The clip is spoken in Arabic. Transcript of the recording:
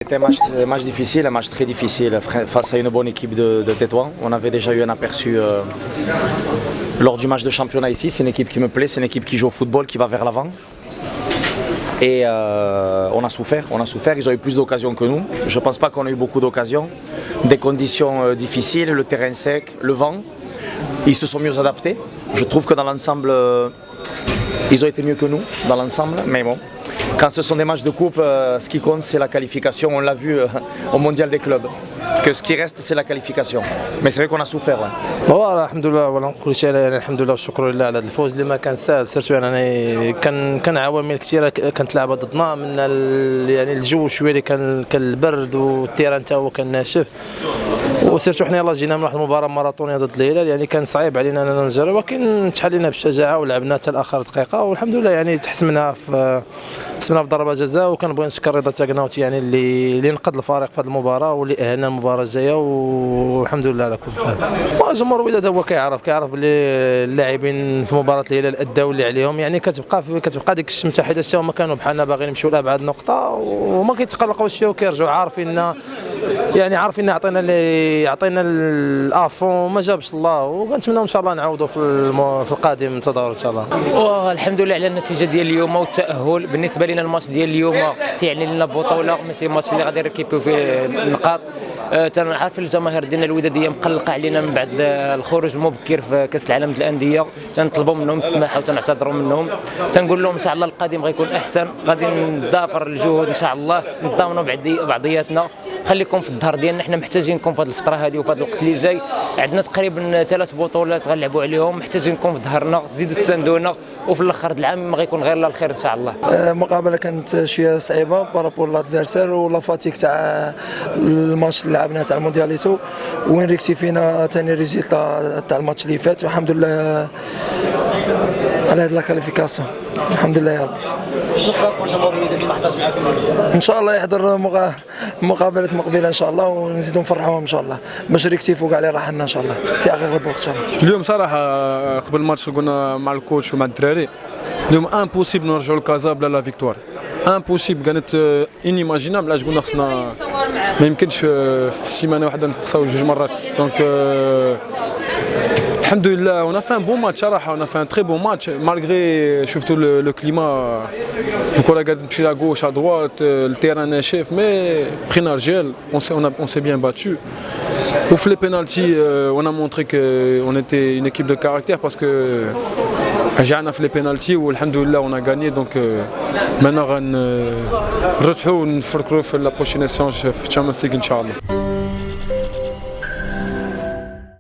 C'était un match difficile, un match très difficile face à une bonne équipe de Tétouan. On avait déjà eu un aperçu lors du match de championnat ici. C'est une équipe qui me plaît, c'est une équipe qui joue au football, qui va vers l'avant. Et on a souffert, ils ont eu plus d'occasions que nous. Je ne pense pas qu'on ait eu beaucoup d'occasions. Des conditions difficiles, le terrain sec, le vent. Ils se sont mieux adaptés. Je trouve que dans l'ensemble, ils ont été mieux que nous, dans l'ensemble, mais bon. Quand ce sont des matchs de coupe, ce qui compte c'est la qualification, on l'a vu au mondial des clubs, que ce qui reste c'est la qualification. Mais c'est vrai qu'on a souffert. والله الحمد لله ولا كل شيء يعني الحمد لله والشكر لله على هذا الفوز اللي ما كان سهل سيرتو يعني كان عوامل كثيره كانت لعبه ضدنا من يعني الجو شويه اللي كان البرد والتيران حتى هو كان ناشف وسيرتو حنا يلاه جينا من واحد المباراه ماراطونيه ضد الهلال يعني كان صعيب علينا اننا نجرب ولكن تحلينا بالشجاعه ولعبنا حتى لاخر دقيقه والحمد لله يعني تحسمنا في ضربه جزاء وكنبغي نشكر رضا تاكناوتي يعني اللي نقد الفريق في هذه المباراه واللي اهلنا المباراه الجايه والحمد لله على كل حال. الجمهور الوداد هو كيعرف باللي اللاعبين في مباراه الهلال اداو اللي عليهم يعني كتبقى ديك الشمته حيت هما كانوا بحالنا باغيين يمشيو لابعد نقطه وما كيتقلقوش فيها وكيرجعوا عارفين عطينا الافون وما جابش الله وكنتمناو ان شاء الله نعاودوا في القادم التظاهر ان شاء الله. والحمد لله على النتيجه ديال اليوم والتاهل. بالنسبه لنا الماتش ديال اليوم تيعني لنا بطوله ماشي ماتش اللي غادي نركبوا فيه النقاط. تنعرف الجماهير ديالنا الوداديه مقلقه علينا من بعد الخروج المبكر في كاس العالم للانديه تنطلبوا منهم السماحه وتنعتذروا منهم تنقول لهم ان شاء الله القادم غيكون احسن غادي نضافر الجهود ان شاء الله نضامنوا بعضياتنا خليكم في الظهر ديالنا حنا محتاجينكم في هذه الفتره هذه وفي هذا الوقت اللي جاي عندنا تقريبا 3 بطولات غنلعبوا عليهم محتاجينكم في ظهرنا تزيدوا تساندونا وفي الاخر العام ما غيكون غير الخير ان شاء الله. المقابله كانت شويه صعيبه بارابور لادفيرسير ولا فاتيك تاع الماتش اللي لعبناه تاع الموندياليتو وين ريكتيفينا ثاني ريزلتا تاع الماتش اللي فات والحمد لله على هذه الكاليفيكاسيون الحمد لله يا رب. شنو تقدر تقول جمهور الوداد اللي ما حضرش معاكم؟ ان شاء الله يحضر مقابله مقبله ان شاء الله ونزيدوا نفرحوهم ان شاء الله باش ريكتيفو كاع اللي راح لنا ان شاء الله في اخر الوقت ان شاء الله. اليوم صراحه قبل الماتش قلنا مع الكوتش ومع الدراري اليوم امبوسيبل نرجعوا لكازا بلا لا فيكتوار امبوسيبل كانت انيماجينابل علاش قلنا خصنا ما يمكنش في السيمانه واحده نقصاو 2 مرات دونك الحمد لله on a fait un bon match صراحه on a fait un très bon match malgré شفتوا le climat الكره قاعده تمشي لا غوش à droite التيران ناشف مي بخينا رجال on s'est bien battu وفي لي بينالتي on a montré que on était une équipe de caractère parce que رجعنا في لي بينالتي والحمد لله on a gagné donc maintenant غنرتحوا ونفكروا في لا بروشين سيونس في تشامبيونز ليغ ان شاء الله.